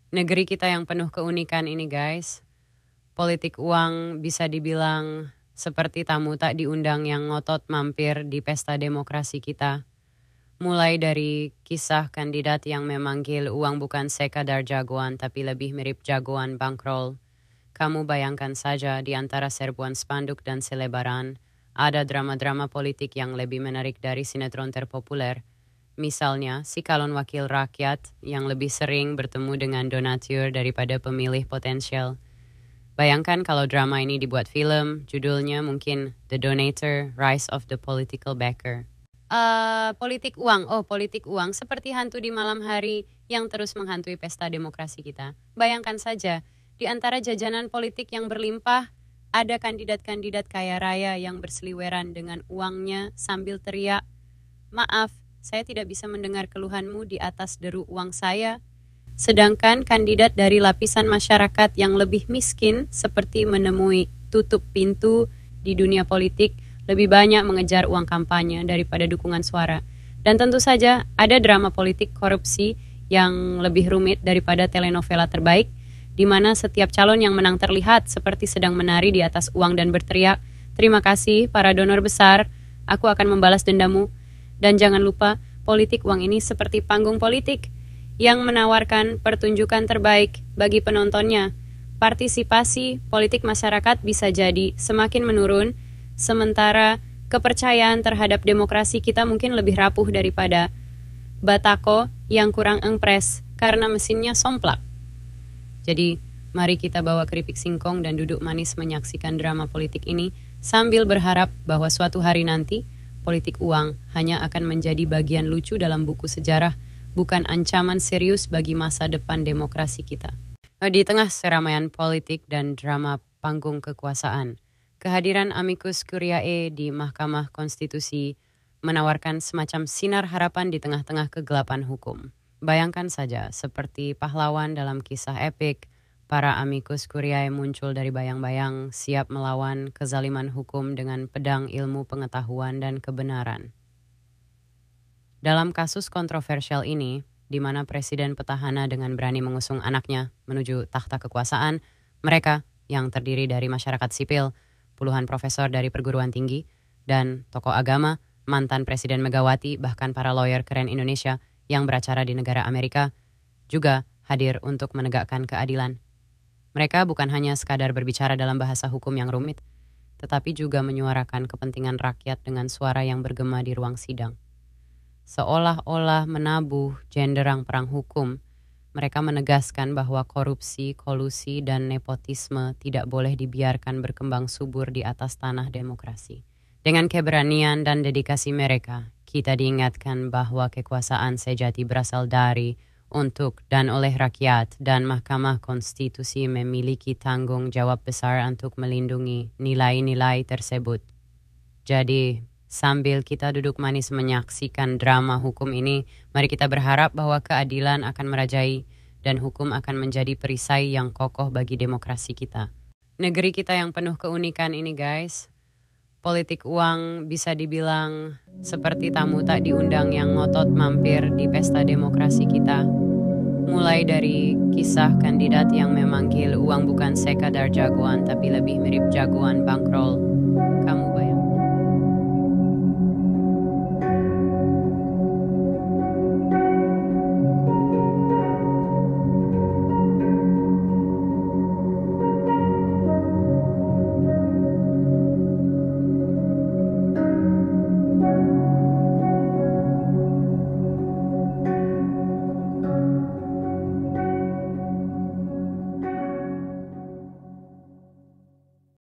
Negeri kita yang penuh keunikan ini guys, politik uang bisa dibilang seperti tamu tak diundang yang ngotot mampir di pesta demokrasi kita. Mulai dari kisah kandidat yang memanggil uang bukan sekadar jagoan tapi lebih mirip jagoan bankroll. Kamu bayangkan saja di antara serbuan spanduk dan selebaran, ada drama-drama politik yang lebih menarik dari sinetron terpopuler. Misalnya, si calon wakil rakyat yang lebih sering bertemu dengan donatur daripada pemilih potensial. Bayangkan kalau drama ini dibuat film, judulnya mungkin The Donator, Rise of the Political Backer. Politik uang. Oh, politik uang seperti hantu di malam hari yang terus menghantui pesta demokrasi kita. Bayangkan saja, di antara jajanan politik yang berlimpah, ada kandidat-kandidat kaya raya yang berseliweran dengan uangnya sambil teriak, "Maaf, saya tidak bisa mendengar keluhanmu di atas deru uang saya." Sedangkan kandidat dari lapisan masyarakat yang lebih miskin seperti menemui tutup pintu di dunia politik lebih banyak mengejar uang kampanye daripada dukungan suara. Dan tentu saja ada drama politik korupsi yang lebih rumit daripada telenovela terbaik, di mana setiap calon yang menang terlihat seperti sedang menari di atas uang dan berteriak, "Terima kasih para donor besar, aku akan membalas dendamu." Dan jangan lupa, politik uang ini seperti panggung politik yang menawarkan pertunjukan terbaik bagi penontonnya. Partisipasi politik masyarakat bisa jadi semakin menurun, sementara kepercayaan terhadap demokrasi kita mungkin lebih rapuh daripada batako yang kurang empres karena mesinnya somplak. Jadi, mari kita bawa keripik singkong dan duduk manis menyaksikan drama politik ini sambil berharap bahwa suatu hari nanti politik uang hanya akan menjadi bagian lucu dalam buku sejarah, bukan ancaman serius bagi masa depan demokrasi kita. Di tengah keramaian politik dan drama panggung kekuasaan, kehadiran amicus curiae di Mahkamah Konstitusi menawarkan semacam sinar harapan di tengah-tengah kegelapan hukum. Bayangkan saja, seperti pahlawan dalam kisah epik, para amicus curiae muncul dari bayang-bayang siap melawan kezaliman hukum dengan pedang ilmu pengetahuan dan kebenaran. Dalam kasus kontroversial ini, di mana presiden petahana dengan berani mengusung anaknya menuju takhta kekuasaan, mereka yang terdiri dari masyarakat sipil, puluhan profesor dari perguruan tinggi, dan tokoh agama, mantan Presiden Megawati, bahkan para lawyer keren Indonesia yang beracara di negara Amerika, juga hadir untuk menegakkan keadilan. Mereka bukan hanya sekadar berbicara dalam bahasa hukum yang rumit, tetapi juga menyuarakan kepentingan rakyat dengan suara yang bergema di ruang sidang. Seolah-olah menabuh genderang perang hukum, mereka menegaskan bahwa korupsi, kolusi, dan nepotisme tidak boleh dibiarkan berkembang subur di atas tanah demokrasi. Dengan keberanian dan dedikasi mereka, kita diingatkan bahwa kekuasaan sejati berasal dari, untuk, dan oleh rakyat, dan Mahkamah Konstitusi memiliki tanggung jawab besar untuk melindungi nilai-nilai tersebut. Jadi, sambil kita duduk manis menyaksikan drama hukum ini, mari kita berharap bahwa keadilan akan merajai dan hukum akan menjadi perisai yang kokoh bagi demokrasi kita. Negeri kita yang penuh keunikan ini guys, politik uang bisa dibilang seperti tamu tak diundang yang ngotot mampir di pesta demokrasi kita. Mulai dari kisah kandidat yang memanggil uang bukan sekadar jagoan tapi lebih mirip jagoan bankroll. Kamu